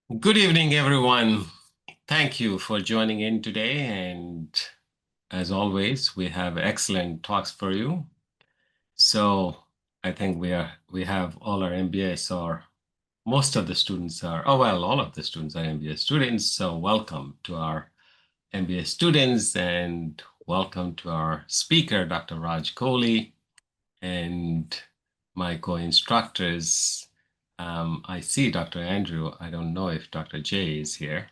Good evening, everyone. Thank you for joining in today. And as always, we have excellent talks for you. So I think we have all our MBAs, or most of the students are, oh, well, all of the students are MBA students. So welcome to our MBA students and welcome to our speaker, Dr. Raj Kohli, and my co-instructors. I see Dr. Andrew. I don't know if Dr. Jay is here.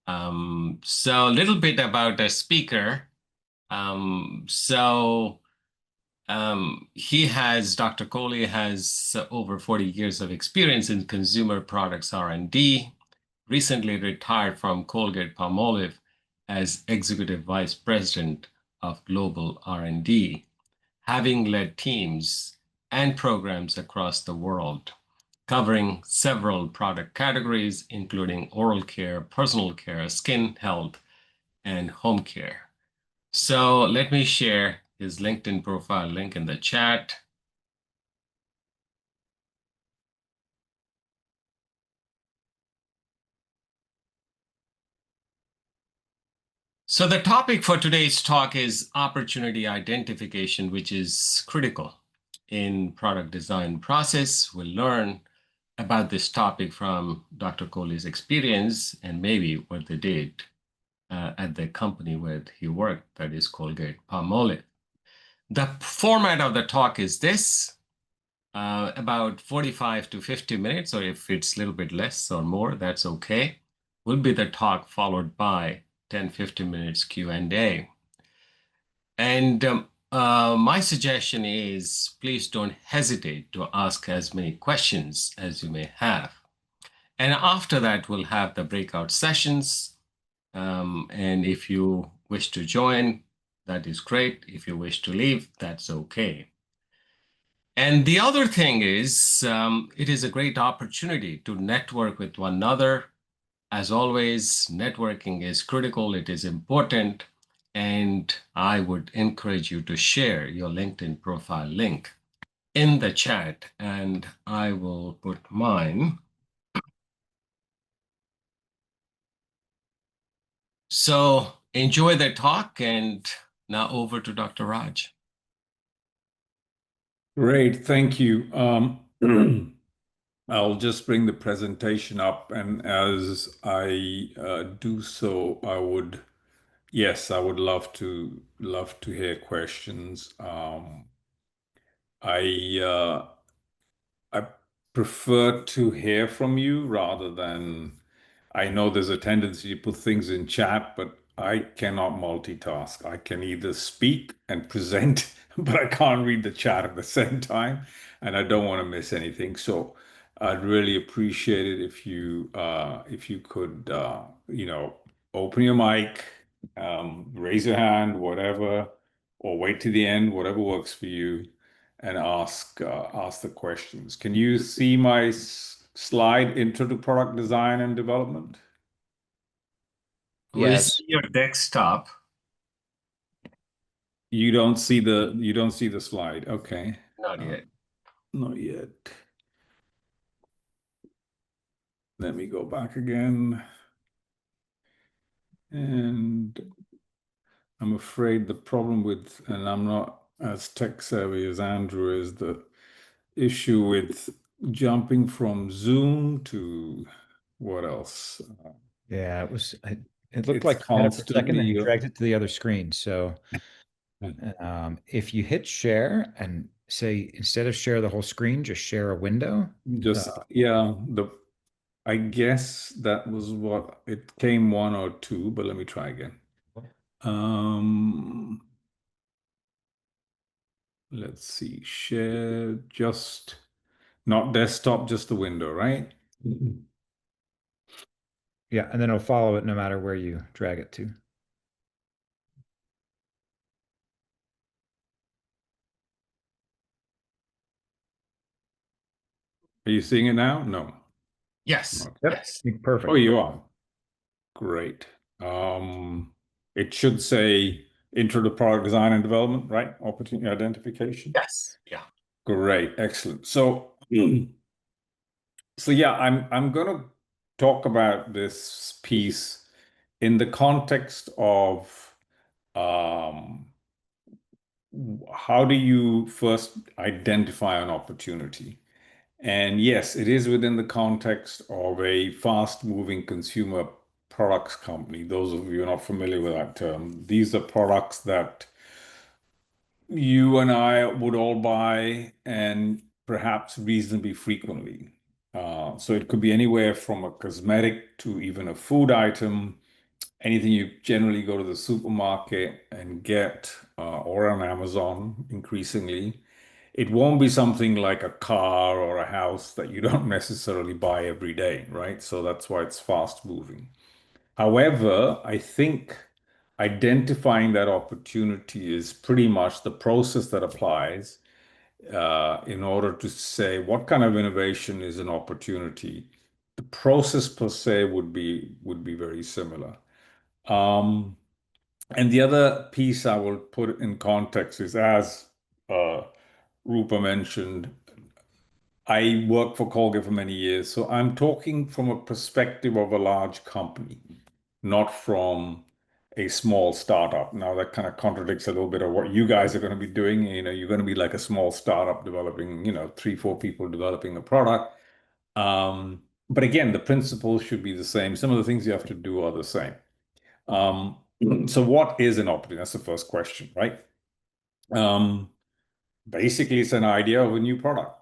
So a little bit about the speaker. Dr. Kohli has over 40 years of experience in consumer products R&D, recently retired from Colgate-Palmolive as Executive Vice President of Global R&D, having led teams and programs across the world, covering several product categories, including oral care, personal care, skin health, and home care. So let me share his LinkedIn profile link in the chat. So the topic for today's talk is opportunity identification, which is critical in product design process. We'll learn about this topic from Dr. Kohli's experience and maybe what they did at the company where he worked, that is Colgate-Palmolive. The format of the talk is this, about 45 to 50 minutes, or if it's a little bit less or more, that's okay, will be the talk followed by 10, 15 minutes Q&A. And my suggestion is please don't hesitate to ask as many questions as you may have. And after that, we'll have the breakout sessions. And if you wish to join, that is great. If you wish to leave, that's okay. And the other thing is, it is a great opportunity to network with one another. As always, networking is critical, it is important, and I would encourage you to share your LinkedIn profile link in the chat, and I will put mine. So enjoy the talk, and now over to Dr. Raj. Great, thank you. I'll just bring the presentation up, and as I do so, I would love to hear questions. I I prefer to hear from you rather than, I know there's a tendency to put things in chat, but I cannot multitask. I can either speak and present, but I can't read the chat at the same time, and I don't want to miss anything. So I'd really appreciate it if you could open your mic, raise your hand, whatever, or wait to the end, whatever works for you, and ask the questions. Can you see my slide, Intro to Product Design and Development? We'll Yes. see your desktop. You don't see the slide. Okay. Not yet. Not yet. Let me go back again. And I'm afraid the problem with, and I'm not as tech savvy as Andrew, is the issue with jumping from Zoom to what else? Yeah, it looked It's like you had it for a second and you constantly dragged it to the other screen. So if you hit share and say, instead of share the whole screen, just share a window. I guess that was what it came, one or two, but let me try again. Let's see, share, just not desktop, just the window, right? Yeah, and then it'll follow it no matter where you drag it to. Are you seeing it now? No. Yes. Yep. Yes. Perfect. Oh, you are. Great. It should say Intro to Product Design and Development, right? Opportunity identification. Yes. Yeah. Great. Excellent. So yeah, I'm gonna talk about this piece in the context of um, how do you first identify an opportunity? And yes, it is within the context of a fast-moving consumer products company. Those of you who are not familiar with that term, these are products that you and I would all buy and perhaps reasonably frequently. So it could be anywhere from a cosmetic to even a food item, anything you generally go to the supermarket and get, or on Amazon increasingly. It won't be something like a car or a house that you don't necessarily buy every day, right? So that's why it's fast moving. However, I think identifying that opportunity is pretty much the process that applies in order to say what kind of innovation is an opportunity. The process per se would be very similar. Um, and the other piece I will put in context is, as uh, Rupa mentioned, I worked for Colgate for many years, so I'm talking from a perspective of a large company, not from a small startup. Now that kind of contradicts a little bit of what you guys are going to be doing. You're going to be like a small startup developing, three, four people developing a product. But again, the principles should be the same. Some of the things you have to do are the same. Um, so what is an opportunity? That's the first question, right? Um, Basically, it's an idea of a new product.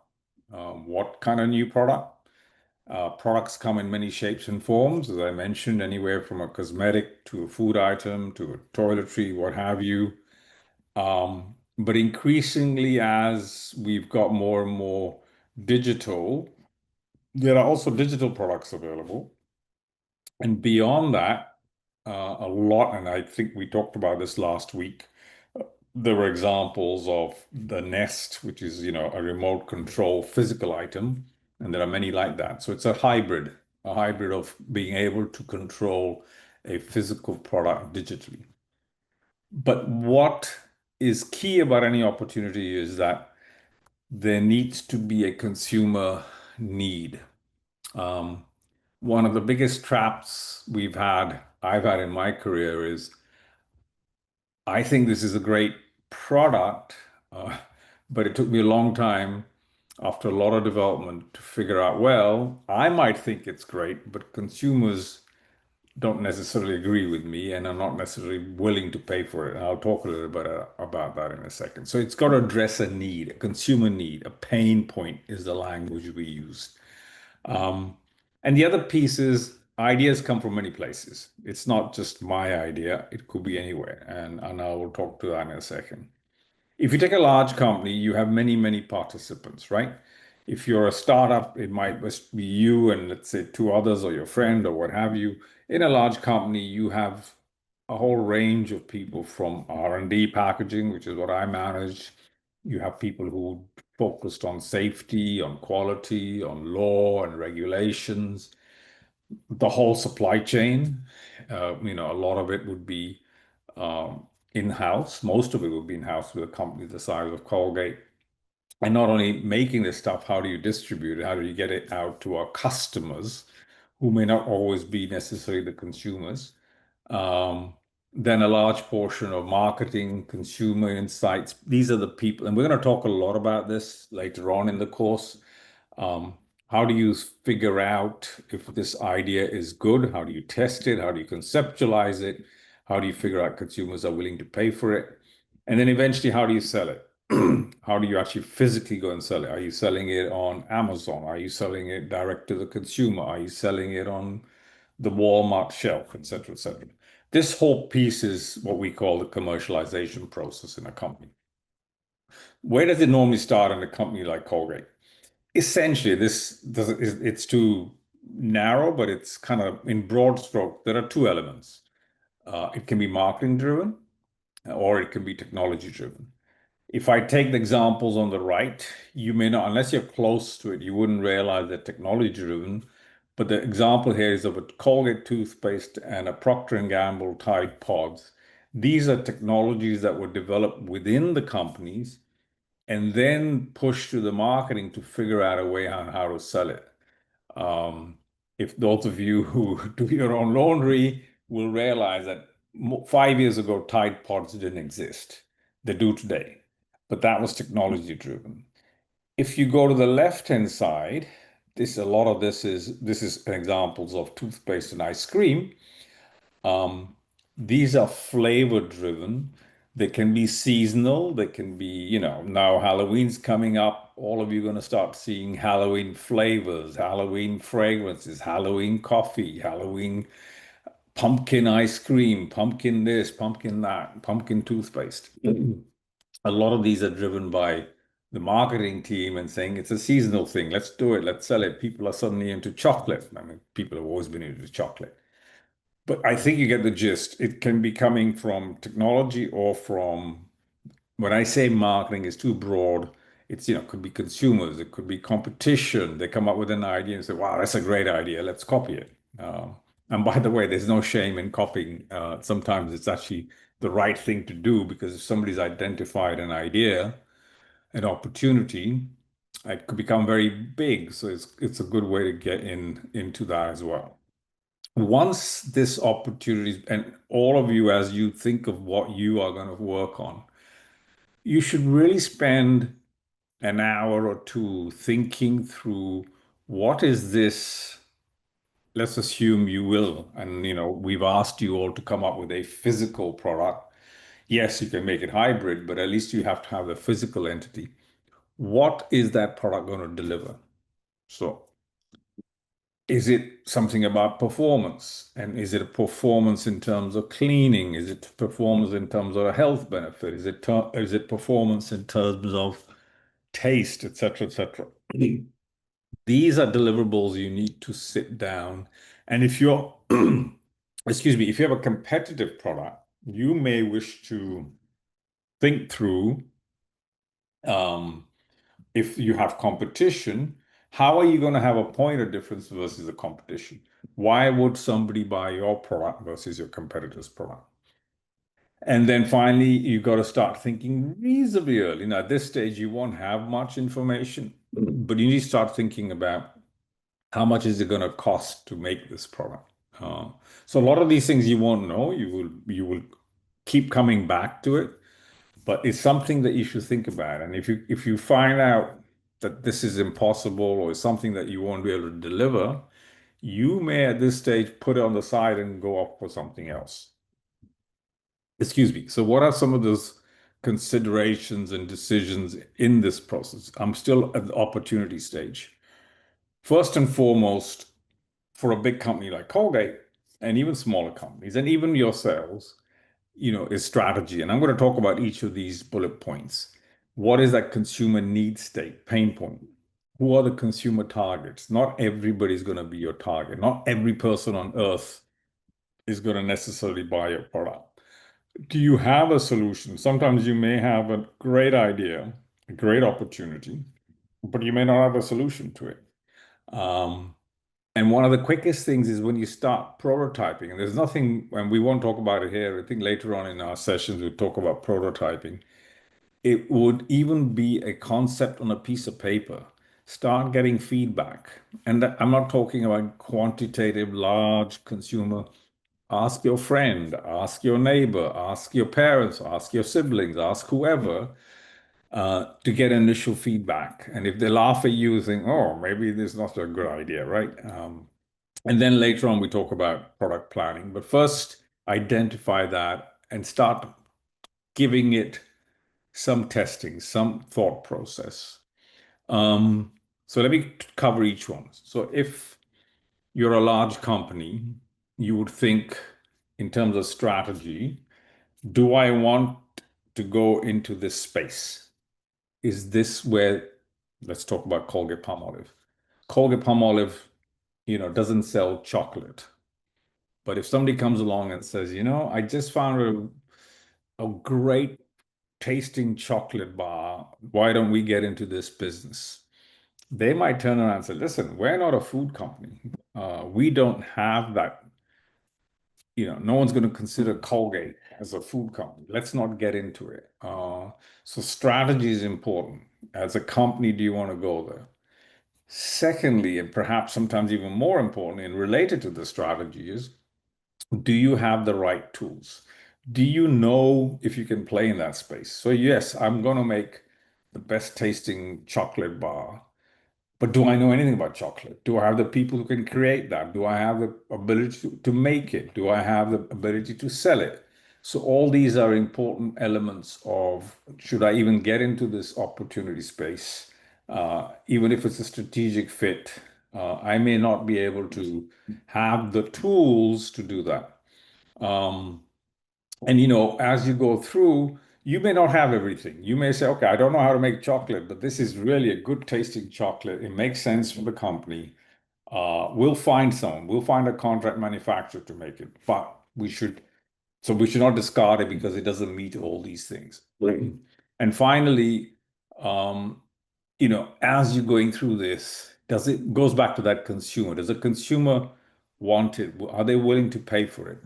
What kind of new product? Products come in many shapes and forms, as I mentioned, anywhere from a cosmetic to a food item to a toiletry, what have you. But increasingly, as we've got more and more digital, there are also digital products available. And beyond that, a lot, and I think we talked about this last week, there were examples of the Nest, which is, a remote control physical item, and there are many like that. So it's a hybrid of being able to control a physical product digitally. But what is key about any opportunity is that there needs to be a consumer need. Um, One of the biggest traps I've had in my career is I think this is a great product, uh, but it took me a long time after a lot of development to figure out, well, I might think it's great, but consumers don't necessarily agree with me and are not necessarily willing to pay for it. And I'll talk a little bit about that in a second. So it's got to address a need, a consumer need, a pain point is the language we use. Um, and the other piece is ideas come from many places. It's not just my idea, it could be anywhere. And I will talk to that in a second. If you take a large company, you have many, many participants, right? If you're a startup, it might just be you and let's say two others or your friend or what have you. In a large company, you have a whole range of people from R&D packaging, which is what I manage. You have people who focused on safety, on quality, on law and regulations, the whole supply chain. A lot of it would be in-house. Most of it would be in-house with a company the size of Colgate. And not only making this stuff, how do you distribute it? How do you get it out to our customers, who may not always be necessarily the consumers? Um, then a large portion of marketing, consumer insights. These are the people, and we're going to talk a lot about this later on in the course. How do you figure out if this idea is good? How do you test it? How do you conceptualize it? How do you figure out consumers are willing to pay for it? And then eventually, how do you sell it? How do you actually physically go and sell it? Are you selling it on Amazon? Are you selling it direct to the consumer? Are you selling it on the Walmart shelf, et cetera, et cetera? This whole piece is what we call the commercialization process in a company. Where does it normally start in a company like Colgate? Essentially, it's too narrow, but it's kind of in broad stroke. There are two elements. It can be marketing driven or it can be technology driven. If I take the examples on the right, you may not, unless you're close to it, you wouldn't realize they're technology driven. But the example here is of a Colgate toothpaste and a Procter& Gamble Tide Pods. These are technologies that were developed within the companies and then pushed to the marketing to figure out a way on how to sell it. Um, if those of you who do your own laundry will realize that 5 years ago, Tide Pods didn't exist. They do today, but that was technology driven. If you go to the left-hand side, a lot of this is examples of toothpaste and ice cream. These are flavor driven. They can be seasonal. They can be, now Halloween's coming up. All of you are going to start seeing Halloween flavors, Halloween fragrances, Halloween coffee, Halloween pumpkin ice cream, pumpkin this, pumpkin that, pumpkin toothpaste. A lot of these are driven by the marketing team and saying it's a seasonal thing. Let's do it. Let's sell it. People are suddenly into chocolate. I mean, people have always been into chocolate. But I think you get the gist. It can be coming from technology or from, when I say marketing is too broad, it's, could be consumers, it could be competition. They come up with an idea and say, wow, that's a great idea. Let's copy it. And by the way, there's no shame in copying. Sometimes it's actually the right thing to do, because if somebody's identified an idea, an opportunity, it could become very big. So it's a good way to get into that as well. Once this opportunity, and all of you, as you think of what you are going to work on, you should really spend an hour or two thinking through what is this. Let's assume you will, and we've asked you all to come up with a physical product. Yes, you can make it hybrid, but at least you have to have a physical entity. What is that product going to deliver? So is it something about performance? And is it a performance in terms of cleaning? Is it performance in terms of a health benefit? Is it performance in terms of taste, etc., etc.? These are deliverables you need to sit down. And if you're, excuse me, if you have a competitive product, you may wish to think through, if you have competition, how are you going to have a point of difference versus the competition? Why would somebody buy your product versus your competitor's product? And then finally, you've got to start thinking reasonably early. Now, at this stage, you won't have much information, but you need to start thinking about how much is it going to cost to make this product. So a lot of these things you won't know. You will keep coming back to it, but it's something that you should think about. And if you find out that this is impossible or something that you won't be able to deliver, you may at this stage put it on the side and go off for something else. Excuse me. So what are some of those considerations and decisions in this process? I'm still at the opportunity stage. First and foremost, for a big company like Colgate, and even smaller companies, and even yourselves, is strategy. And I'm going to talk about each of these bullet points. What is that consumer need state, pain point? Who are the consumer targets? Not everybody's going to be your target. Not every person on earth is going to necessarily buy your product. Do you have a solution? Sometimes you may have a great idea, a great opportunity, but you may not have a solution to it. And one of the quickest things is when you start prototyping, and there's nothing, and we won't talk about it here. I think later on in our sessions, we'll talk about prototyping. It would even be a concept on a piece of paper. Start getting feedback. And I'm not talking about quantitative, large consumer. Ask your friend, ask your neighbor, ask your parents, ask your siblings, ask whoever, to get initial feedback. And if they laugh at you, think, oh, maybe this is not a good idea, right? And then later on, we talk about product planning. But first, identify that and start giving it some testing, some thought process. So let me cover each one. So if you're a large company, you would think in terms of strategy, do I want to go into this space? Is this where, let's talk about Colgate-Palmolive. Colgate-Palmolive, doesn't sell chocolate. But if somebody comes along and says, I just found a great tasting chocolate bar, why don't we get into this business? They might turn around and say, listen, we're not a food company. We don't have that. No one's going to consider Colgate as a food company. Let's not get into it. So strategy is important. As a company, do you want to go there? Secondly, and perhaps sometimes even more important and related to the strategy is, do you have the right tools? Do you know if you can play in that space? So yes, I'm going to make the best tasting chocolate bar, but do I know anything about chocolate? Do I have the people who can create that? Do I have the ability to make it? Do I have the ability to sell it? So all these are important elements of, should I even get into this opportunity space? Even if it's a strategic fit, I may not be able to have the tools to do that. Um, and as you go through, you may not have everything. You may say, okay, I don't know how to make chocolate, but this is really a good tasting chocolate. It makes sense for the company. We'll find someone. We'll find a contract manufacturer to make it. But we should not discard it because it doesn't meet all these things. Right. And finally, um, as you're going through this, goes back to that consumer. Does the consumer want it? Are they willing to pay for it?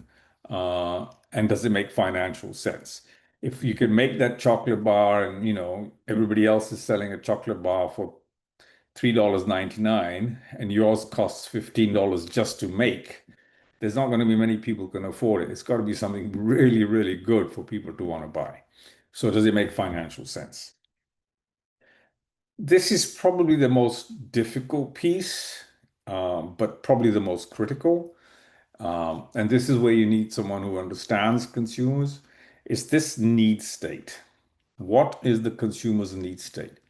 And does it make financial sense? If you can make that chocolate bar and everybody else is selling a chocolate bar for $3.99 and yours costs $15 just to make, there's not going to be many people who can afford it. It's got to be something really, really good for people to want to buy. So does it make financial sense? This is probably the most difficult piece, but probably the most critical. And this is where you need someone who understands consumers. Is this need state? What is the consumer's need state?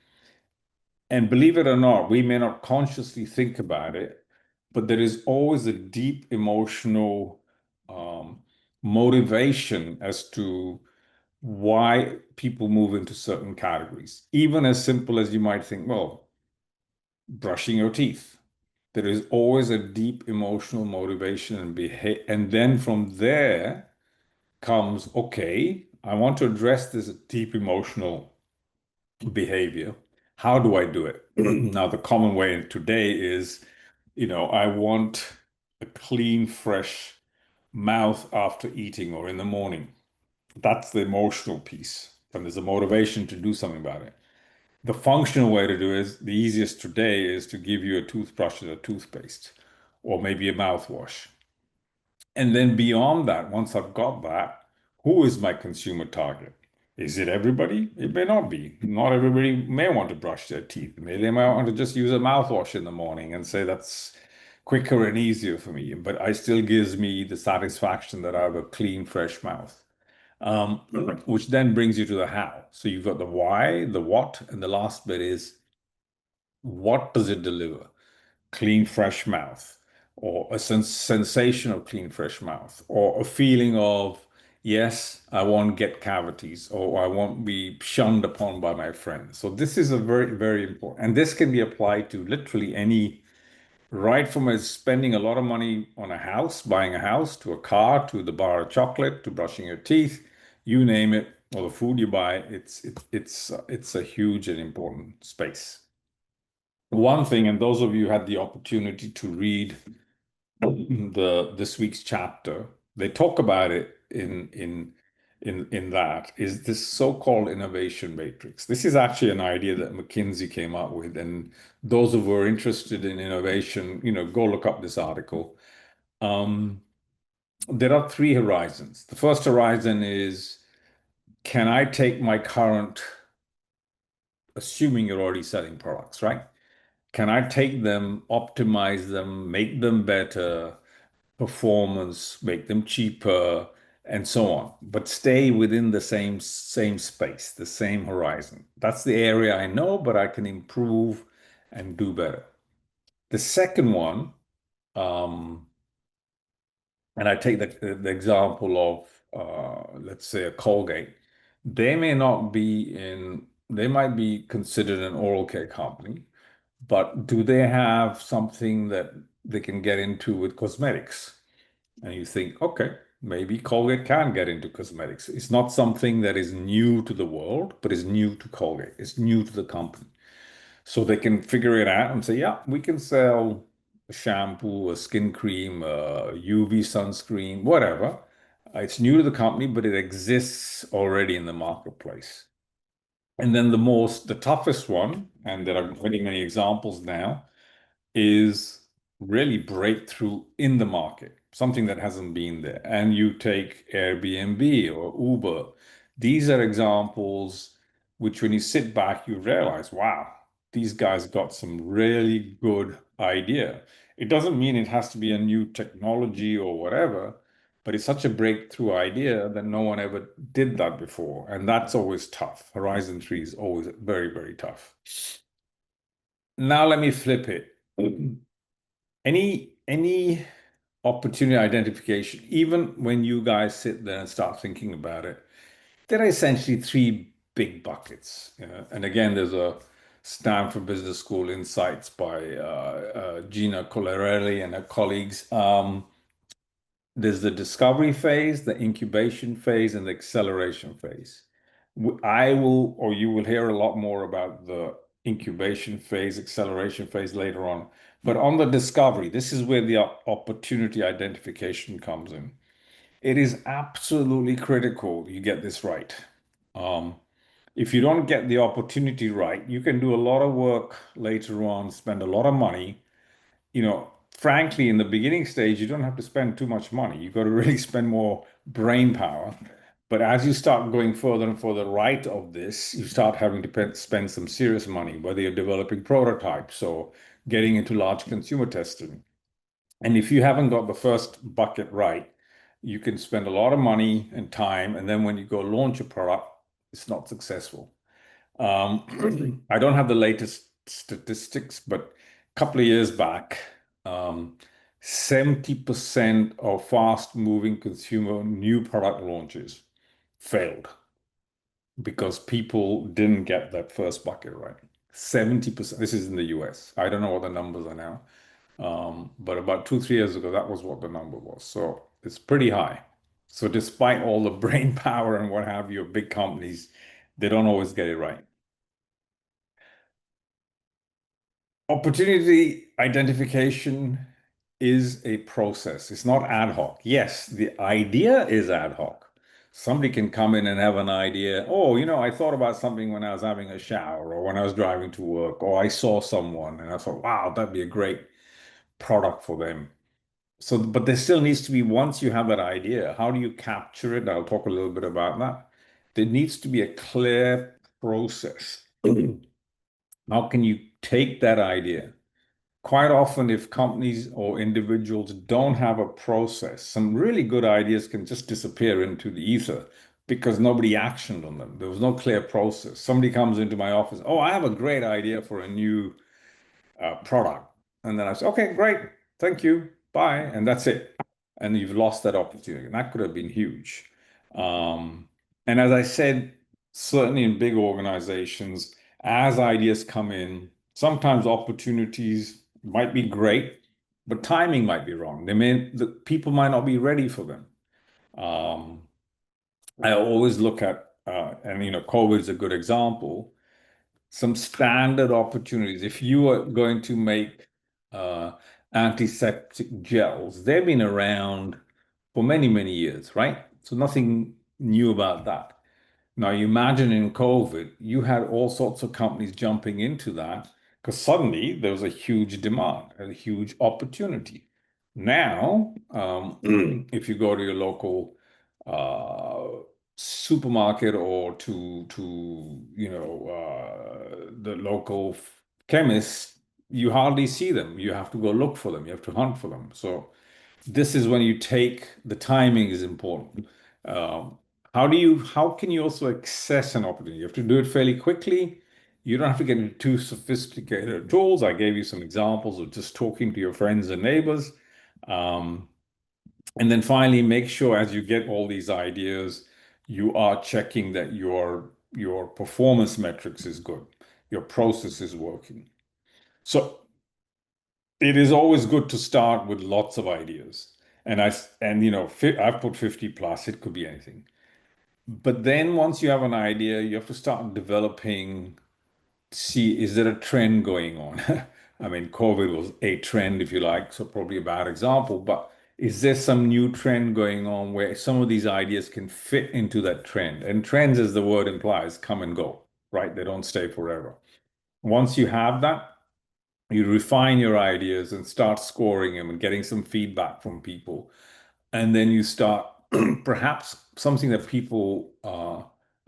And believe it or not, we may not consciously think about it, but there is always a deep emotional motivation as to why people move into certain categories. Even as simple as you might think, well, brushing your teeth. There is always a deep emotional motivation and behavior. And then from there comes, okay, I want to address this deep emotional behavior. How do I do it? Now, the common way today is, I want a clean, fresh mouth after eating or in the morning. That's the emotional piece. And there's a motivation to do something about it. The functional way to do it is the easiest today is to give you a toothbrush and a toothpaste, or maybe a mouthwash. And then beyond that, once I've got that, who is my consumer target? Is it everybody? It may not be. Not everybody may want to brush their teeth. Maybe they might want to just use a mouthwash in the morning and say that's quicker and easier for me. But it still gives me the satisfaction that I have a clean, fresh mouth. Which then brings you to the how. So you've got the why, the what, and the last bit is, what does it deliver? Clean, fresh mouth, or a sensation of clean, fresh mouth, or a feeling of, yes, I won't get cavities, or I won't be shunned upon by my friends. So this is a very, very important, and this can be applied to literally any, right from spending a lot of money on a house, buying a house, to a car, to the bar of chocolate, to brushing your teeth, you name it, or the food you buy. It's a huge and important space. One thing, and those of you who had the opportunity to read this week's chapter, they talk about it in that, is this so-called innovation matrix. This is actually an idea that McKinsey came up with, and those who were interested in innovation, go look up this article. There are three horizons. The first horizon is, can I take my current, assuming you're already selling products, right? Can I take them, optimize them, make them better, performance, make them cheaper, and so on, but stay within the same space, the same horizon? That's the area I know, but I can improve and do better. The second one, and I take the example of, let's say, a Colgate. They might be considered an oral care company, but do they have something that they can get into with cosmetics? And you think, okay, maybe Colgate can get into cosmetics. It's not something that is new to the world, but is new to Colgate. It's new to the company. So they can figure it out and say, yeah, we can sell a shampoo, a skin cream, a UV sunscreen, whatever. It's new to the company, but it exists already in the marketplace. And then the toughest one, and there are many, many examples now, is really breakthrough in the market, something that hasn't been there. And you take Airbnb or Uber. These are examples which, when you sit back, you realize, wow, these guys got some really good idea. It doesn't mean it has to be a new technology or whatever, but it's such a breakthrough idea that no one ever did that before. And that's always tough. Horizon 3 is always very, very tough. Now let me flip it. Any opportunity identification, even when you guys sit there and start thinking about it, there are essentially three big buckets. And again, there's a Stanford Business School Insights by Gina Colarelli and her colleagues. There's the discovery phase, the incubation phase, and the acceleration phase. I will, or you will hear a lot more about the incubation phase, acceleration phase later on. But on the discovery, this is where the opportunity identification comes in. It is absolutely critical you get this right. If you don't get the opportunity right, you can do a lot of work later on, spend a lot of money. Frankly, in the beginning stage, you don't have to spend too much money. You've got to really spend more brain power. But as you start going further and further right of this, you start having to spend some serious money, whether you're developing prototypes or getting into large consumer testing. And if you haven't got the first bucket right, you can spend a lot of money and time. And then when you go launch a product, it's not successful. I don't have the latest statistics, but a couple of years back, 70% of fast-moving consumer new product launches failed because people didn't get that first bucket right. 70%. This is in the US. I don't know what the numbers are now. But about 2, 3 years ago, that was what the number was. So it's pretty high. So despite all the brain power and what have you of big companies, they don't always get it right. Opportunity identification is a process. It's not ad hoc. Yes, the idea is ad hoc. Somebody can come in and have an idea. Oh, I thought about something when I was having a shower or when I was driving to work, or I saw someone and I thought, wow, that'd be a great product for them. So, but there still needs to be, once you have that idea, how do you capture it? I'll talk a little bit about that. There needs to be a clear process. How can you take that idea? Quite often, if companies or individuals don't have a process, some really good ideas can just disappear into the ether because nobody actioned on them. There was no clear process. Somebody comes into my office, oh, I have a great idea for a new product. And then I say, okay, great. Thank you. Bye. And that's it. And you've lost that opportunity. And that could have been huge. And as I said, certainly in big organizations, as ideas come in, sometimes opportunities might be great, but timing might be wrong. The people might not be ready for them. I always look at, and COVID is a good example, some standard opportunities. If you are going to make antiseptic gels, they've been around for many, many years, right? So nothing new about that. Now, you imagine in COVID, you had all sorts of companies jumping into that because suddenly there was a huge demand, a huge opportunity. Now, if you go to your local supermarket or to the local chemist, you hardly see them. You have to go look for them. You have to hunt for them. So this is when you take the timing is important. How can you also access an opportunity? You have to do it fairly quickly. You don't have to get into too sophisticated tools. I gave you some examples of just talking to your friends and neighbors. And then finally, make sure as you get all these ideas, you are checking that your performance metrics is good, your process is working. So it is always good to start with lots of ideas. I've put 50 plus, it could be anything. But then once you have an idea, you have to start developing, see, is there a trend going on? I mean, COVID was a trend, if you like, so probably a bad example, but is there some new trend going on where some of these ideas can fit into that trend? And trends, as the word implies, come and go, right? They don't stay forever. Once you have that, You refine your ideas and start scoring them and getting some feedback from people. And then you start perhaps something that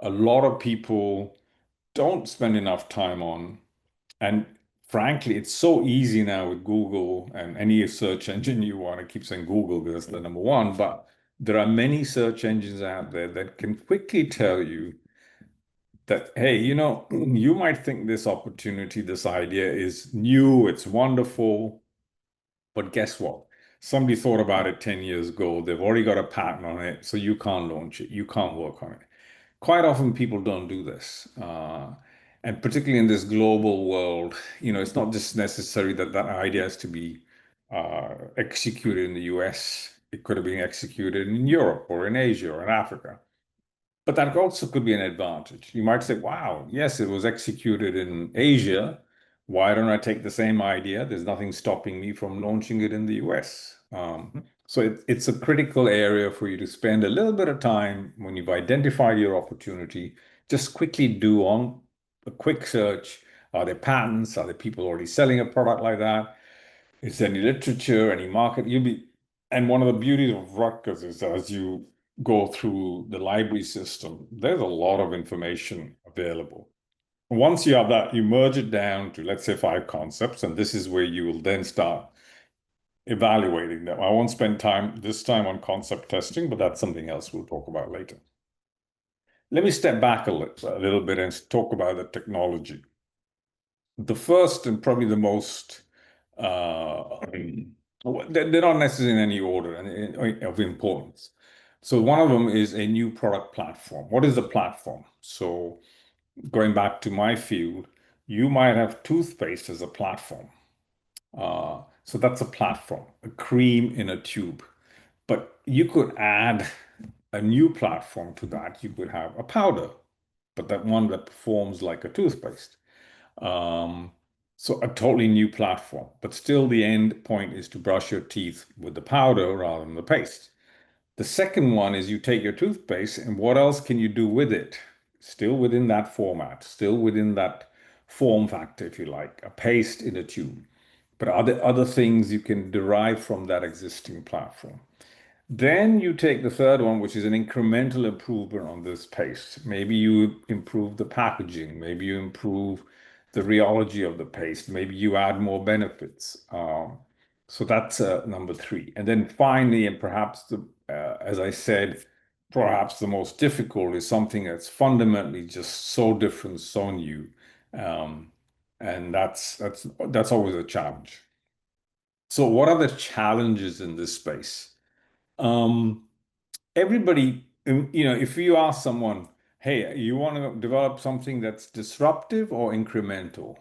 a lot of people don't spend enough time on. And frankly, it's so easy now with Google and any search engine you want. I keep saying Google because that's the number one, but there are many search engines out there that can quickly tell you that, hey, you might think this opportunity, this idea is new, it's wonderful, but guess what? Somebody thought about it 10 years ago. They've already got a patent on it, so you can't launch it. You can't work on it. Quite often people don't do this. And particularly in this global world, it's not just necessary that that idea has to be executed in the US. It could have been executed in Europe or in Asia or in Africa. But that also could be an advantage. You might say, wow, yes, it was executed in Asia. Why don't I take the same idea? There's nothing stopping me from launching it in the US. So it's a critical area for you to spend a little bit of time when you've identified your opportunity. Just quickly do on a quick search. Are there patents? Are there people already selling a product like that? Is there any literature, any market? And one of the beauties of Rutgers is as you go through the library system, there's a lot of information available. Once you have that, you merge it down to, let's say, 5 concepts, and this is where you will then start evaluating them. I won't spend this time on concept testing, but that's something else we'll talk about later. Let me step back a little bit and talk about the technology. The first and probably the most they're not necessarily in any order of importance. So one of them is a new product platform. What is a platform? So going back to my field, you might have toothpaste as a platform. So that's a platform, a cream in a tube. But you could add a new platform to that. You could have a powder, but that one that performs like a toothpaste. So a totally new platform, but still the end point is to brush your teeth with the powder rather than the paste. The second one is you take your toothpaste and what else can you do with it? Still within that format, still within that form factor, if you like, a paste in a tube. But are there other things you can derive from that existing platform? Then you take the third one, which is an incremental improvement on this paste. Maybe you improve the packaging. Maybe you improve the rheology of the paste. Maybe you add more benefits. So that's number 3. And then finally, and perhaps as I said, perhaps the most difficult is something that's fundamentally just so different, so new. And that's always a challenge. So what are the challenges in this space? Everybody, if you ask someone, hey, you want to develop something that's disruptive or incremental?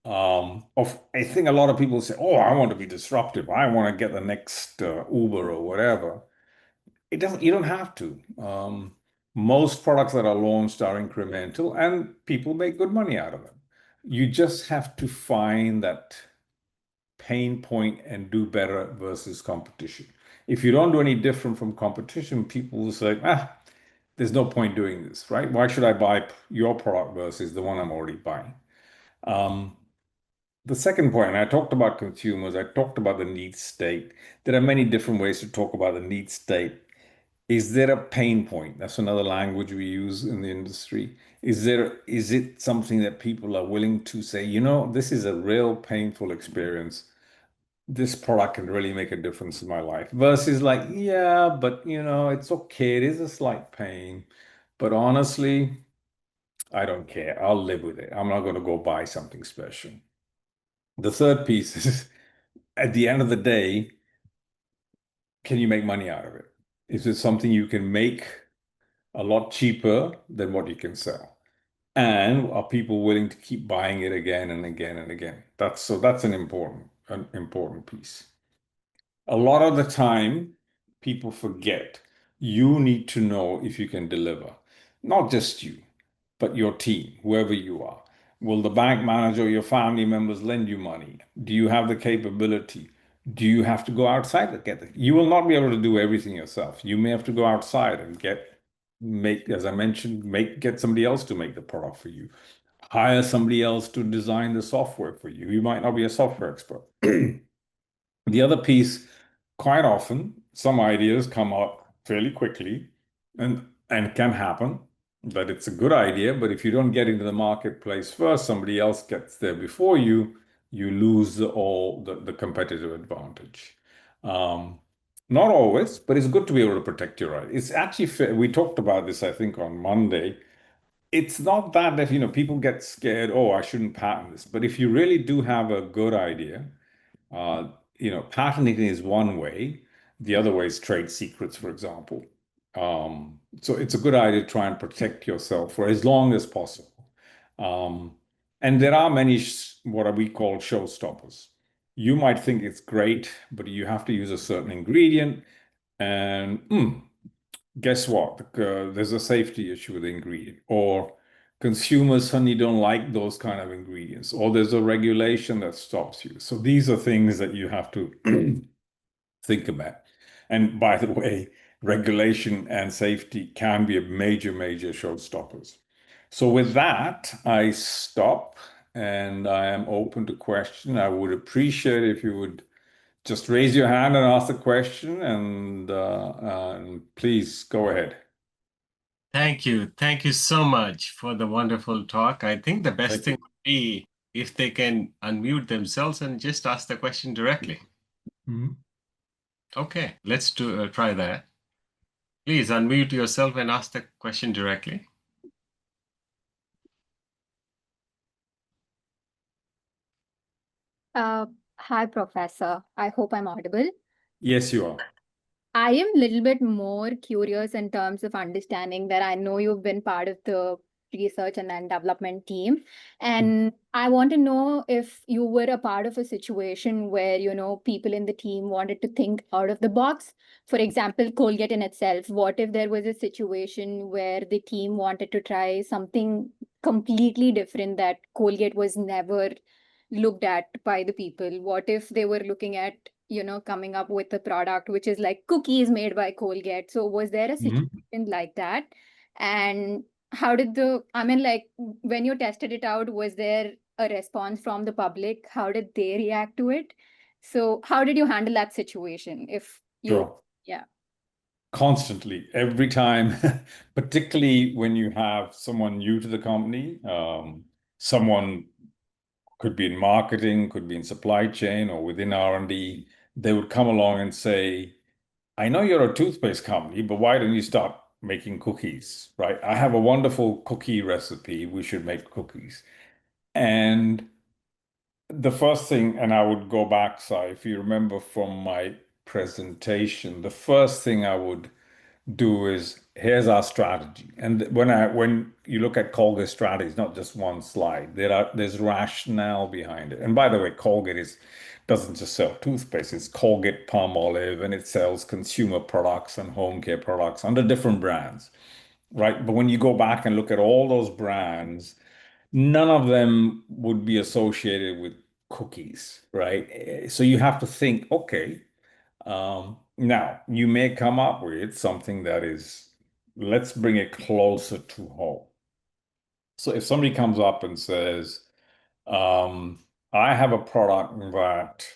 I think a lot of people say, oh, I want to be disruptive. I want to get the next Uber or whatever. You don't have to. Most products that are launched are incremental and people make good money out of them. You just have to find that pain point and do better versus competition. If you don't do any different from competition, people will say, there's no point doing this, right? Why should I buy your product versus the one I'm already buying? The second point, I talked about consumers, I talked about the need state. There are many different ways to talk about the need state. Is there a pain point? That's another language we use in the industry. Is it something that people are willing to say, this is a real painful experience. This product can really make a difference in my life versus like, yeah, but it's okay. It is a slight pain, but honestly, I don't care. I'll live with it. I'm not going to go buy something special. The third piece is at the end of the day, can you make money out of it? Is it something you can make a lot cheaper than what you can sell? And are people willing to keep buying it again and again and again? That's an important piece. A lot of the time, people forget you need to know if you can deliver. Not just you, but your team, whoever you are. Will the bank manager or your family members lend you money? Do you have the capability? Do you have to go outside to get it? You will not be able to do everything yourself. You may have to go outside and as I mentioned, get somebody else to make the product for you. hire somebody else to design the software for you. You might not be a software expert. The other piece, quite often, some ideas come up fairly quickly and can happen, but it's a good idea. But if you don't get into the marketplace first, somebody else gets there before you lose all the competitive advantage. Not always, but it's good to be able to protect your right. It's actually fair. We talked about this, I think, on Monday. It's not that people get scared, oh, I shouldn't patent this. But if you really do have a good idea, uh, patenting is one way. The other way is trade secrets, for example. So it's a good idea to try and protect yourself for as long as possible. And there are many what we call showstoppers. You might think it's great, but you have to use a certain ingredient, and guess what? There's a safety issue with the ingredient, or consumers suddenly don't like those kind of ingredients, or there's a regulation that stops you. So these are things that you have to think about. And by the way, regulation and safety can be a major, major showstoppers. So with that, I stop and I am open to question. I would appreciate if you would just raise your hand and ask the question, and please go ahead. Thank you. Thank you so much for the wonderful talk. I think the best Thank thing you. would be if they can unmute themselves and just ask the question directly. Mhm. Okay, let's try that. Please unmute yourself and ask the question directly. Hi, Professor. I hope I'm audible. Yes, you are. I am a little bit more curious in terms of understanding that I know you've been part of the research and then development team. And I want to know if you were a part of a situation where, people in the team wanted to think out of the box. For example, Colgate in itself. What if there was a situation where the team wanted to try something completely different that Colgate was never looked at by the people? What if they were looking at coming up with a product which is like cookies made by Colgate? So was there a Mhm. situation like that? And how did like when you tested it out, was there a response from the public? How did they react to it? So how did you handle that situation? Sure. Yeah. Constantly, every time, particularly when you have someone new to the company, someone could be in marketing, could be in supply chain or within R&D, they would come along and say, I know you're a toothpaste company, but why don't you start making cookies, right? I have a wonderful cookie recipe. We should make cookies. And the first thing, and I would go back, Sai, if you remember from my presentation, the first thing I would do is here's our strategy. And when you look at Colgate strategy, it's not just one slide. There's rationale behind it. And by the way, doesn't just sell toothpaste, it's Colgate-Palmolive, and it sells consumer products and home care products under different brands, right? But when you go back and look at all those brands, none of them would be associated with cookies, right? So you have to think, okay, now you may come up with something that is, let's bring it closer to home. So if somebody comes up and says, I have a product that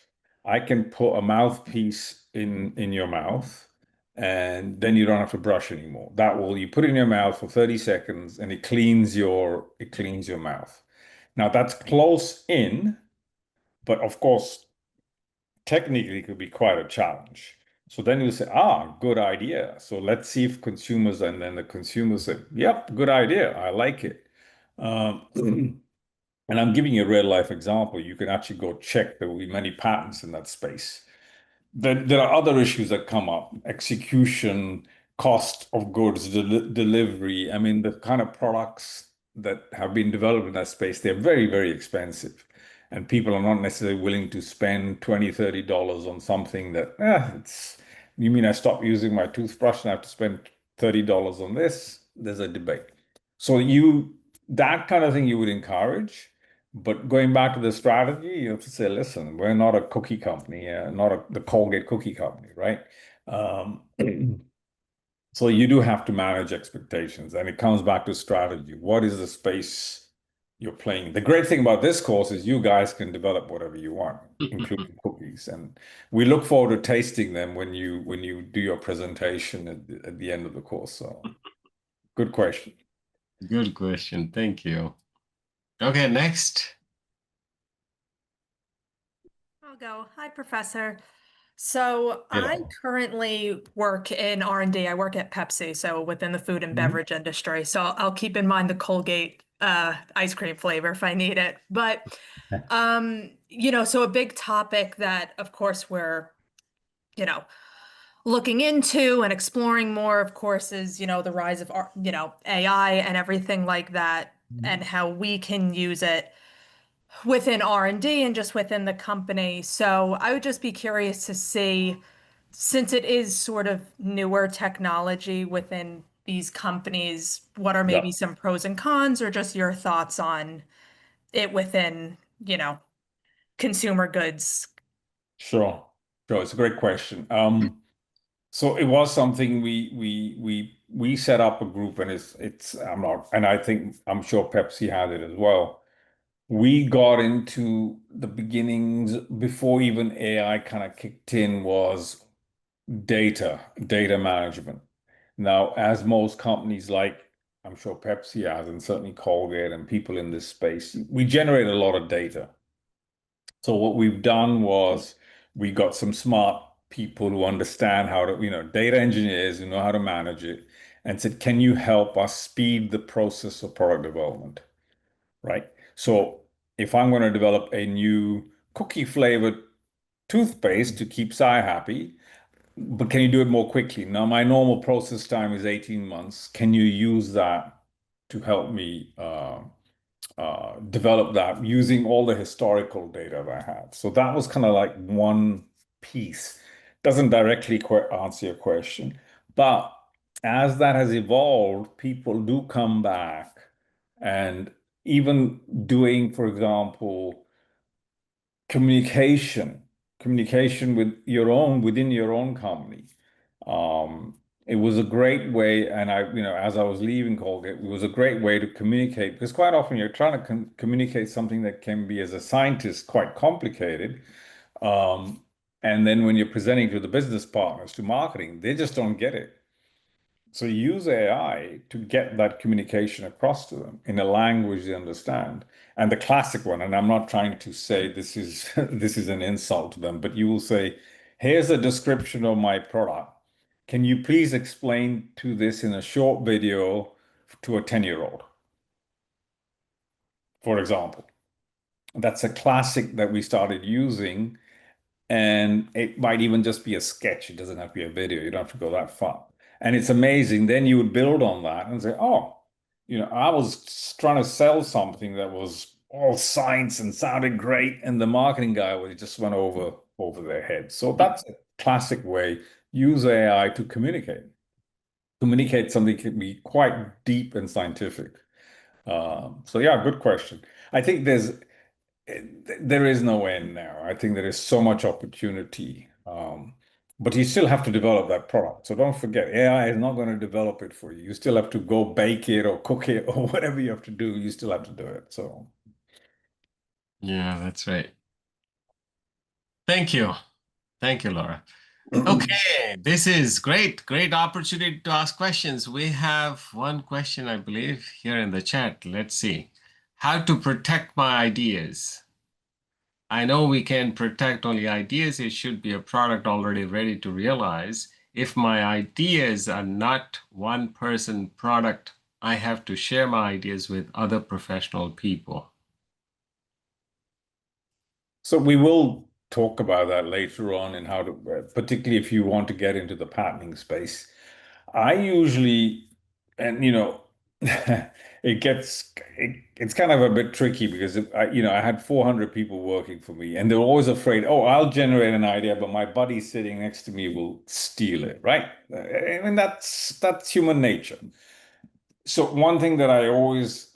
I can put a mouthpiece in your mouth, and then you don't have to brush anymore. You put it in your mouth for 30 seconds and it cleans your mouth. Now that's close in, but of course, technically it could be quite a challenge. So then you say, good idea. So let's see if consumers, and then the consumers say, yep, good idea. I like it. And I'm giving you a real life example. You can actually go check. There will be many patents in that space. There are other issues that come up: execution, cost of goods, delivery. I mean, the kind of products that have been developed in that space, they're very, very expensive. And people are not necessarily willing to spend $20, $30 on something you mean I stop using my toothbrush and I have to spend $30 on this? There's a debate. So that kind of thing you would encourage. But going back to the strategy, you have to say, listen, we're not a cookie company, not the Colgate cookie company, right? So you do have to manage expectations, and it comes back to strategy. What is the space you're playing. The great thing about this course is you guys can develop whatever you want, including cookies. And we look forward to tasting them when you do your presentation at the end of the course. So good question. Good question. Thank you. Okay, next. I'll go. Hi, Professor. So Hello. I currently work in R&D. I work at Pepsi, so within the food and Mhm. beverage industry. So I'll keep in mind the Colgate ice cream flavor if I need it. But so a big topic that, of course, we're, looking into and exploring more, of course, is, the rise of, AI and everything like that, and how we can use it within R&D and just within the company. So I would just be curious to see, since it is sort of newer technology within these companies, what are maybe Yeah. some pros and cons, or just your thoughts on it within, consumer goods? Sure. Sure. It's a great question. So it was something we set up a group, and it's I'm not, and I think I'm sure Pepsi had it as well. We got into the beginnings before even AI kind of kicked in was data management. Now, as most companies like I'm sure Pepsi has, and certainly Colgate and people in this space, we generate a lot of data. So what we've done was we got some smart people who understand how to, data engineers who know how to manage it, and said, can you help us speed the process of product development? Right? So if I'm going to develop a new cookie flavored toothpaste to keep Sai happy, but can you do it more quickly? Now, my normal process time is 18 months. Can you use that to help me develop that using all the historical data that I have? So that was kind of like one piece. Doesn't directly answer your question, but as that has evolved, people do come back and even doing, for example, communication within your own company. It was a great way, and as I was leaving Colgate, it was a great way to communicate because quite often you're trying to communicate something that can be, as a scientist, quite complicated. And then when you're presenting to the business partners, to marketing, they just don't get it. So use AI to get that communication across to them in a language they understand. And the classic one, and I'm not trying to say this is this is an insult to them, but you will say, here's a description of my product. Can you please explain to this in a short video to a 10-year-old, for example? That's a classic that we started using, and it might even just be a sketch. It doesn't have to be a video. You don't have to go that far. And it's amazing. Then you would build on that and say, oh, I was trying to sell something that was all science and sounded great, and the marketing guy just went over their head. So that's a classic way. Use AI to communicate. Communicate something can be quite deep and scientific. So yeah, good question. I think there is no end now. I think there is so much opportunity. But you still have to develop that product. So don't forget, AI is not going to develop it for you. You still have to go bake it or cook it or whatever you have to do. You still have to do it. So Yeah, that's right. Thank you. Thank you, Laura. Okay, this is great. Great opportunity to ask questions. We have one question, I believe, here in the chat. Let's see. How to protect my ideas? I know we can protect only ideas. It should be a product already ready to realize. If my ideas are not one person product, I have to share my ideas with other professional people. So we will talk about that later on and how to, particularly if you want to get into the patenting space. I usually, and it's kind of a bit tricky because I had 400 people working for me, and they're always afraid, oh, I'll generate an idea, but my buddy sitting next to me will steal it, right? I mean, that's human nature. So one thing that I always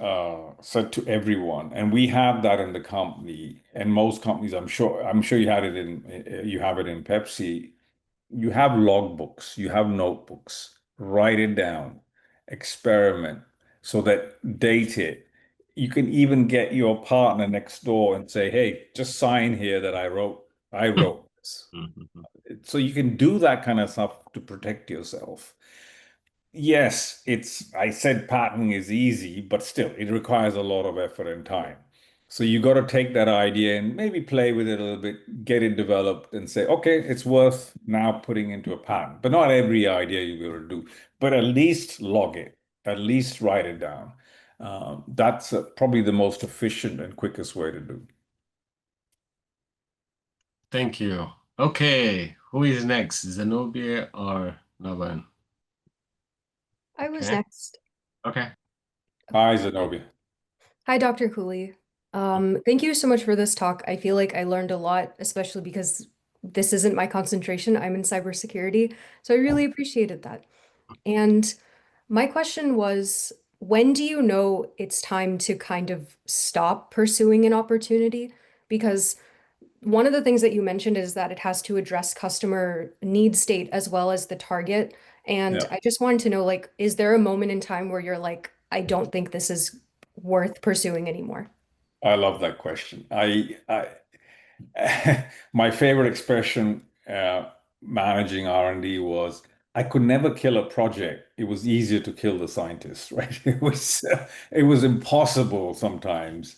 said to everyone, and we have that in the company, and most companies, I'm sure you have it in Pepsi. You have logbooks, you have notebooks. Write it down, experiment, so that date it. you can even get your partner next door and say, hey, just sign here that I wrote this. Mhm. So you can do that kind of stuff to protect yourself. Yes, I said patenting is easy, but still, it requires a lot of effort and time. So you got to take that idea and maybe play with it a little bit, get it developed, and say, okay, it's worth now putting into a patent. But not every idea you will do, but at least log it, at least write it down. That's probably the most efficient and quickest way to do. Thank you. Okay, who is next? Zenobia or Navan? I was Okay. next. Okay. Hi, Zenobia. Hi, Dr. Cooley. Thank you so much for this talk. I feel like I learned a lot, especially because this isn't my concentration. I'm in cybersecurity, so I really appreciated that. And my question was, when do you know it's time to kind of stop pursuing an opportunity? Because one of the things that you mentioned is that it has to address customer need state as well as the target. And Yeah. I just wanted to know, like, is there a moment in time where you're like, I don't think this is worth pursuing anymore? I love that question. My favorite expression managing R&D was, I could never kill a project. It was easier to kill the scientists, right? It was impossible sometimes.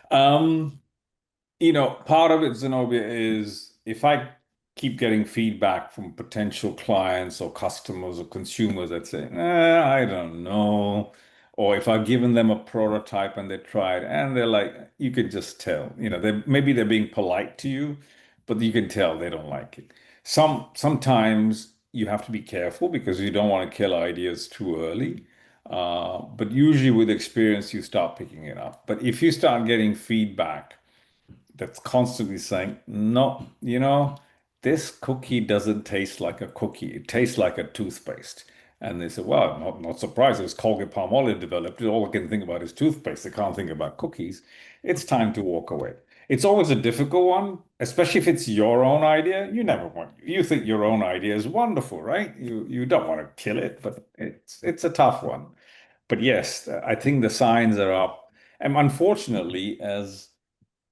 Um, part of it, Zenobia, is if I keep getting feedback from potential clients or customers or consumers that say, I don't know. Or if I've given them a prototype and they try it and they're like, you can just tell, maybe they're being polite to you, but you can tell they don't like it. Sometimes you have to be careful because you don't want to kill ideas too early. But usually with experience, you start picking it up. But if you start getting feedback, that's constantly saying, no, this cookie doesn't taste like a cookie. It tastes like a toothpaste. And they say, well, I'm not surprised. It was Colgate-Palmolive developed it. All I can think about is toothpaste. I can't think about cookies. It's time to walk away. It's always a difficult one, especially if it's your own idea. You think your own idea is wonderful, right? You don't want to kill it, but it's a tough one. But yes, I think the signs are up. And unfortunately, as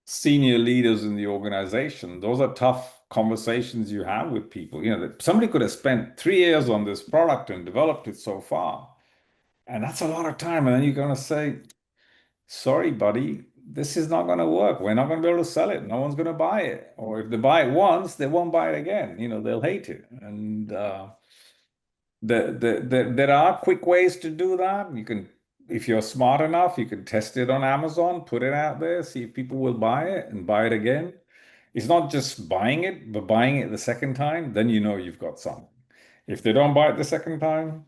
senior leaders in the organization, those are tough conversations you have with people. That somebody could have spent 3 years on this product and developed it so far. And that's a lot of time. And then you're going to say, sorry, buddy, this is not going to work. We're not going to be able to sell it. No one's going to buy it. Or if they buy it once, they won't buy it again. They'll hate it. And there are quick ways to do that. If you're smart enough, you can test it on Amazon, put it out there, see if people will buy it and buy it again. It's not just buying it, but buying it the second time, then you've got something. If they don't buy it the second time,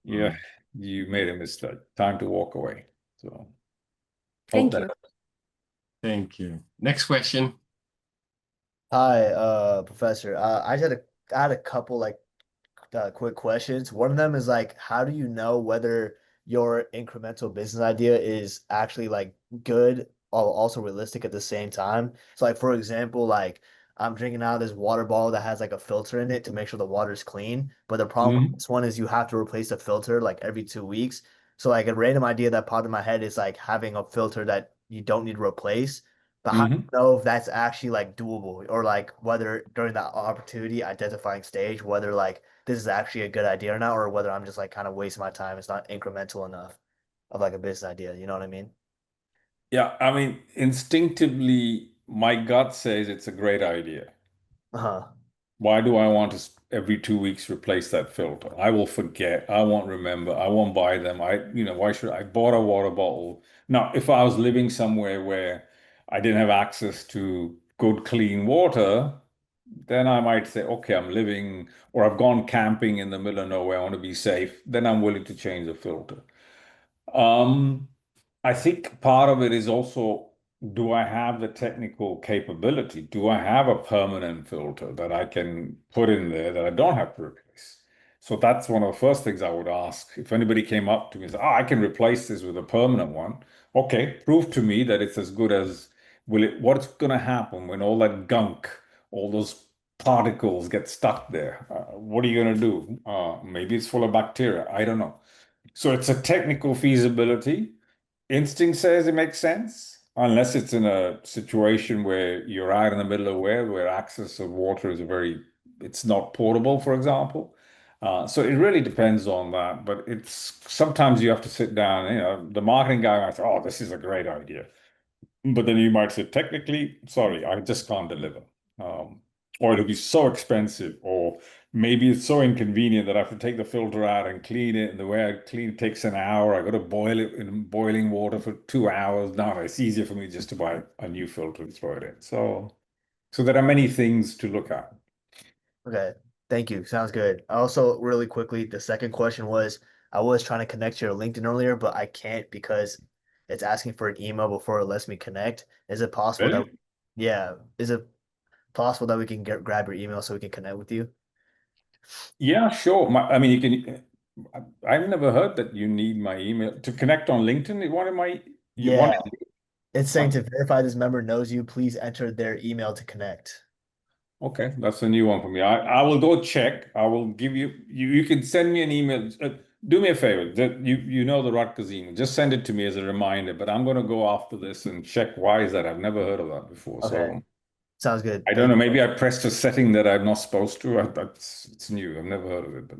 yeah, you made a mistake. Time to walk away. So Thank you. Thank you. Next question. Hi, Professor. I had a couple quick questions. One of them is like, how do you know whether your incremental business idea is actually like good or also realistic at the same time? So like for example, like I'm drinking out of this water bottle that has like a filter in it to make sure the water is clean. But the problem with this one is you have to replace the filter like every 2 weeks. So like a random idea that popped in my head is like having a filter that you don't need to replace. But how do you know if that's actually like doable or like whether during that opportunity identifying stage, whether like this is actually a good idea or not, or whether I'm just like kind of wasting my time. It's not incremental enough of like a business idea. You know what I mean? Yeah, I mean, instinctively, my gut says it's a great idea. Uh-huh. Why do I want to every 2 weeks replace that filter? I will forget. I won't remember. I won't buy them. Why should I bought a water bottle? Now, if I was living somewhere where I didn't have access to good, clean water, then I might say, okay, I'm living, or I've gone camping in the middle of nowhere. I want to be safe. Then I'm willing to change the filter. I think part of it is also, do I have the technical capability? Do I have a permanent filter that I can put in there that I don't have to replace? So that's one of the first things I would ask. If anybody came up to me and said, I can replace this with a permanent one. Okay, prove to me that it's as good as, what's going to happen when all that gunk, all those particles get stuck there? What are you going to do? Maybe it's full of bacteria. I don't know. So it's a technical feasibility. instinct says it makes sense, unless it's in a situation where you're out in the middle of where access of water is it's not portable, for example. So it really depends on that. But it's sometimes you have to sit down, the marketing guy might say, oh, this is a great idea. But then you might say, technically, sorry, I just can't deliver. Or it'll be so expensive, or maybe it's so inconvenient that I have to take the filter out and clean it. And the way I clean it takes an hour. I got to boil it in boiling water for 2 hours. No, it's easier for me just to buy a new filter and throw it in. So there are many things to look at. Okay, thank you. Sounds good. Also, really quickly, the second question was I was trying to connect to your LinkedIn earlier, but I can't because it's asking for an email before it lets me connect. Is it possible that, Really? yeah, is it possible that we can grab your email so we can connect with you? Yeah, sure. I mean, you can. I've never heard that you need my email to connect on LinkedIn. You Yeah, wanted it's saying my, to verify this member knows you, please enter their email to connect. okay, that's a new one for me. I will go check. I will give you can send me an email. Do me a favor. You know the Rutgers email. Just send it to me as a reminder. But I'm going to go after this and check why is that. I've never heard of that before. Okay, So sounds good. I don't Thank know. you. Maybe I pressed a setting that I'm not supposed to. It's new. I've never heard of it. But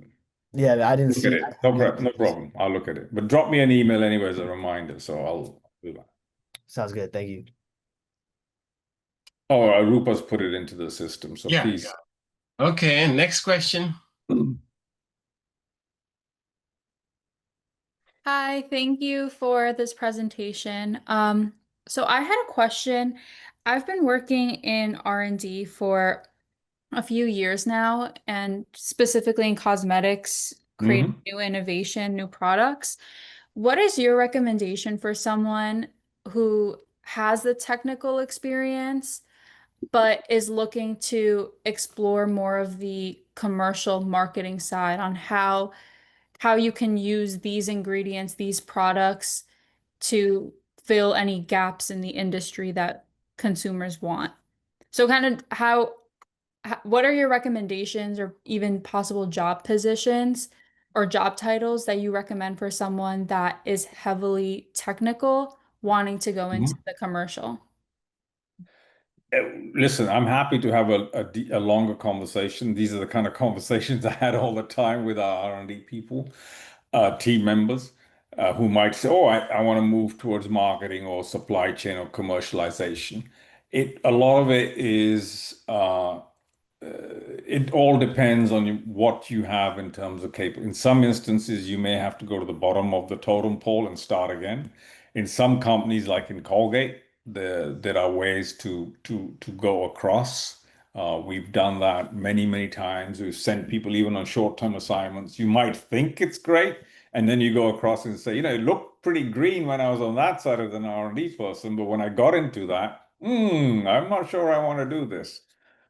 Yeah, I didn't look at see. it. No problem. I'll look at it. But drop me an email anyway as a reminder. So I'll do that. Sounds good. Thank you. Oh, Rupa's put it into the system. So Yeah. please. Okay, next question. Hi, thank you for this presentation. So I had a question. I've been working in R&D for a few years now, and specifically in cosmetics, creating new innovation, new products. What is your recommendation for someone who has the technical experience, but is looking to explore more of the commercial marketing side on how you can use these ingredients, these products to fill any gaps in the industry that consumers want. So kind of what are your recommendations or even possible job positions or job titles that you recommend for someone that is heavily technical wanting to go into the commercial? Listen, I'm happy to have a longer conversation. These are the kind of conversations I had all the time with our R&D people, team members, who might say, "Oh, I want to move towards marketing or supply chain or commercialization." A lot of it is it all depends on what you have in terms of capability. In some instances, you may have to go to the bottom of the totem pole and start again. In some companies, like in Colgate, there are ways to go across. We've done that many times. We've sent people even on short-term assignments. You might think it's great, and then you go across and say, it looked pretty green when I was on that side as an R&D person, but when I got into that, I'm not sure I want to do this.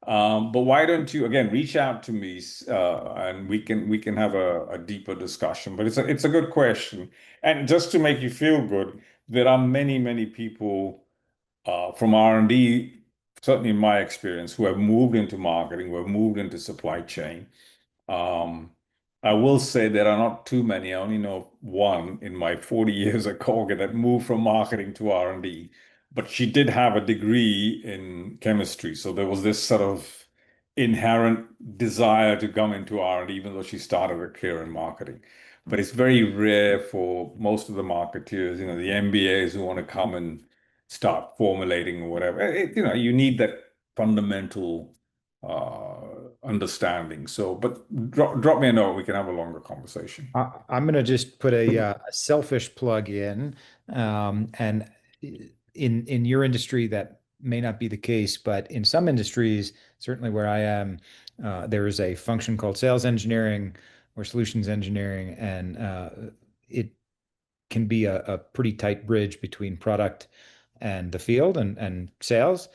But why don't you again reach out to me, and we can have a deeper discussion. But it's a good question, and just to make you feel good, there are many people from R&D, certainly in my experience, who have moved into marketing, who have moved into supply chain. Um, I will say there are not too many. I only know one in my 40 years at Colgate that moved from marketing to R&D, but she did have a degree in chemistry. So there was this sort of inherent desire to come into R&D, even though she started her career in marketing. But it's very rare for most of the marketeers, the MBAs who want to come and start formulating or whatever. You need that fundamental understanding. So, but drop me a note. We can have a longer conversation. I'm going to just put a selfish plug in, and in your industry that may not be the case, but in some industries, certainly where I am, there is a function called sales engineering or solutions engineering, and it can be a pretty tight bridge between product and the field and sales.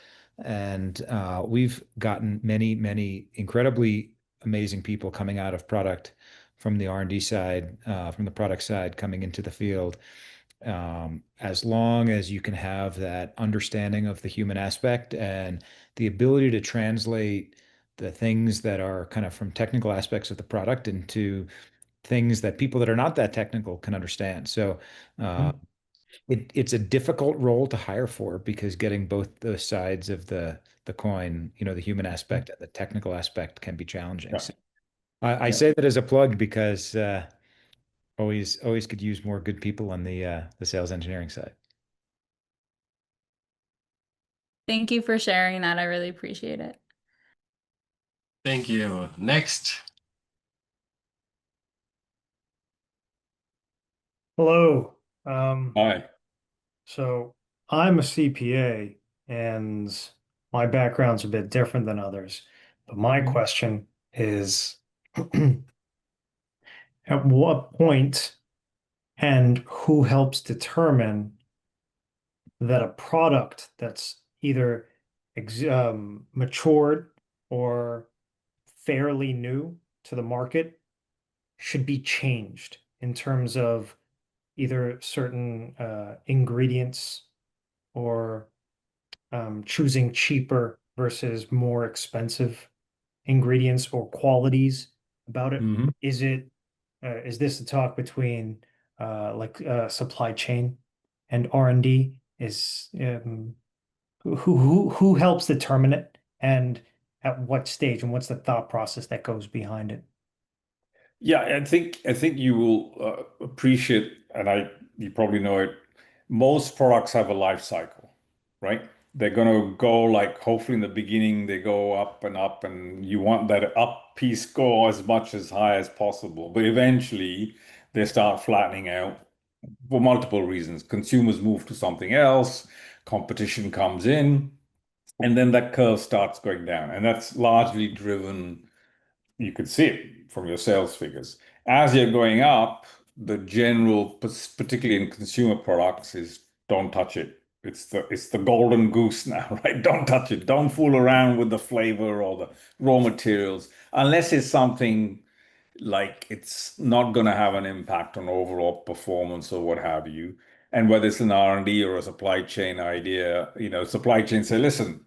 And we've gotten many incredibly amazing people coming out of product from the R&D side, from the product side, coming into the field. As long as you can have that understanding of the human aspect and the ability to translate the things that are kind of from technical aspects of the product into things that people that are not that technical can understand. So It's a difficult role to hire for because getting both the sides of the coin, the human aspect and the technical aspect can be challenging. Yeah. So I Yeah. say that as a plug because always could use more good people on the sales engineering side. Thank you for sharing that. I really appreciate it. Thank you. Next. Hello. Hi. So I'm a CPA and my background's a bit different than others. But my Mhm. question is, at what point and who helps determine that a product that's either matured or fairly new to the market should be changed in terms of either certain ingredients or choosing cheaper versus more expensive ingredients or qualities about it? Mhm. Is this a talk between supply chain and R&D? Is who helps determine it and at what stage and what's the thought process that goes behind it? Yeah, I think you will appreciate, and you probably know it. Most products have a life cycle, right? They're gonna go like hopefully in the beginning they go up and up, and you want that up piece go as much as high as possible. But eventually they start flattening out for multiple reasons. Consumers move to something else, competition comes in, and then that curve starts going down, and that's largely driven. You could see it from your sales figures. As you're going up, the general, particularly in consumer products, is don't touch it. It's the golden goose now, right? Don't touch it. Don't fool around with the flavor or the raw materials unless it's something like it's not going to have an impact on overall performance or what have you. And whether it's an R&D or a supply chain idea, supply chain say, listen,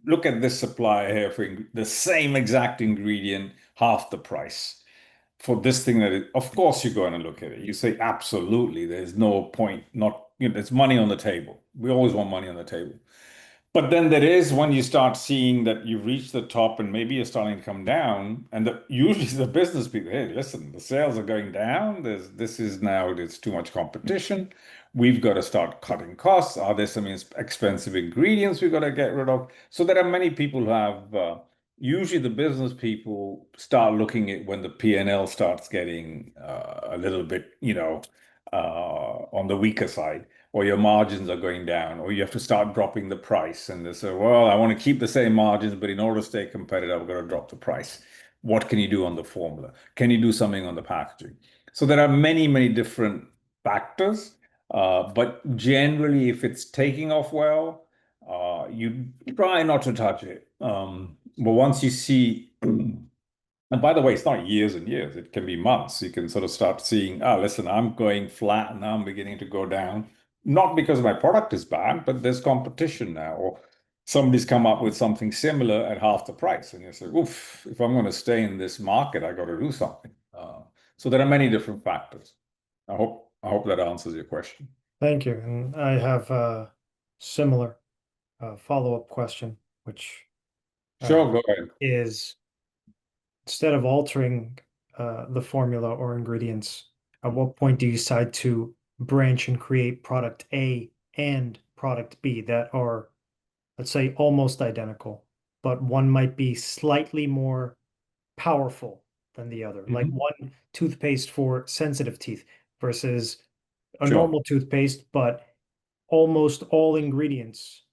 look at this supplier here for the same exact ingredient, half the price for this thing of course you're going to look at it. You say, absolutely, there's no point, not, it's money on the table. We always want money on the table. But then there is when you start seeing that you've reached the top and maybe you're starting to come down, and usually the business people, hey, listen, the sales are going down. There's too much competition. We've got to start cutting costs. Are there some expensive ingredients we've got to get rid of? So there are many people who have, usually the business people start looking at when the P&L starts getting a little bit, on the weaker side, or your margins are going down, or you have to start dropping the price. And they say, well, I want to keep the same margins, but in order to stay competitive, I've got to drop the price. What can you do on the formula? Can you do something on the packaging? So there are many, many different factors. But generally, if it's taking off well, you try not to touch it. But once you see, and by the way, it's not years and years, it can be months. You can sort of start seeing, listen, I'm going flat and now I'm beginning to go down. Not because my product is bad, but there's competition now, or somebody's come up with something similar at half the price. And you say, oof, if I'm going to stay in this market, I got to do something. So there are many different factors. I hope that answers your question. Thank you. And I have a similar follow-up question, which Sure, go ahead. is instead of altering the formula or ingredients, at what point do you decide to branch and create product A and product B that are, let's say, almost identical, but one might be slightly more powerful than the other, like one toothpaste for sensitive teeth versus a Sure. normal toothpaste, but almost all ingredients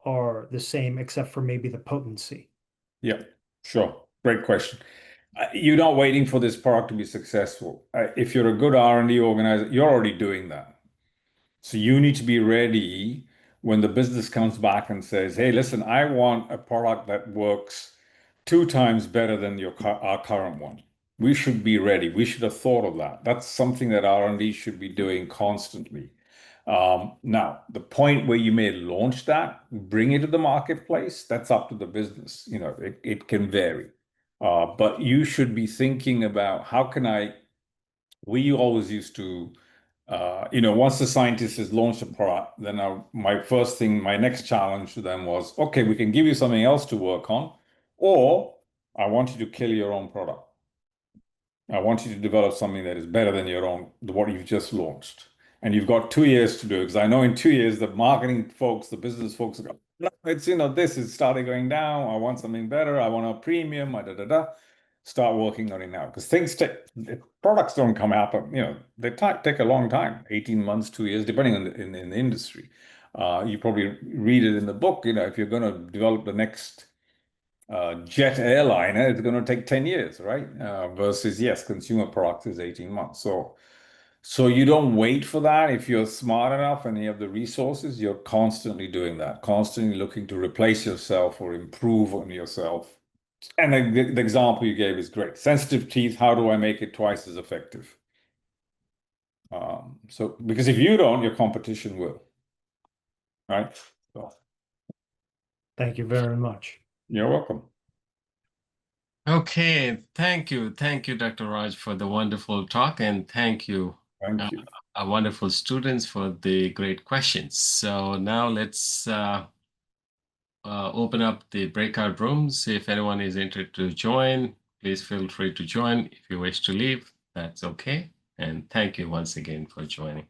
are the same except for maybe the potency. Yeah, sure. Great question. You're not waiting for this product to be successful. If you're a good R&D organizer, you're already doing that. So you need to be ready when the business comes back and says, hey, listen, I want a product that works 2 times better than our current one. We should be ready. We should have thought of that. That's something that R&D should be doing constantly. Now, the point where you may launch that, bring it to the marketplace, that's up to the business. It can vary. But you should be thinking about we always used to Once the scientist has launched a product, then my next challenge to them was, okay, we can give you something else to work on, or I want you to kill your own product. I want you to develop something that is better than what you've just launched. And you've got 2 years to do it, because I know in 2 years, the marketing folks, the business folks go, no, this is starting going down. I want something better. I want a premium, Start working on it now, because products don't come out, but they take a long time, 18 months, 2 years, depending on in the industry. You probably read it in the book, if you're going to develop the next jet airliner, it's going to take 10 years, right? Versus, yes, consumer product is 18 months. So you don't wait for that. If you're smart enough and you have the resources, you're constantly doing that, constantly looking to replace yourself or improve on yourself. And the example you gave is great. Sensitive teeth, how do I make it twice as effective? Because if you don't, your competition will, right? So, Thank you very much. you're welcome. Okay, thank you. Thank you, Dr. Raj, for the wonderful talk, and thank you, Thank you. our wonderful students, for the great questions. So now let's open up the breakout rooms. If anyone is interested to join, please feel free to join. If you wish to leave, that's okay. And thank you once again for joining.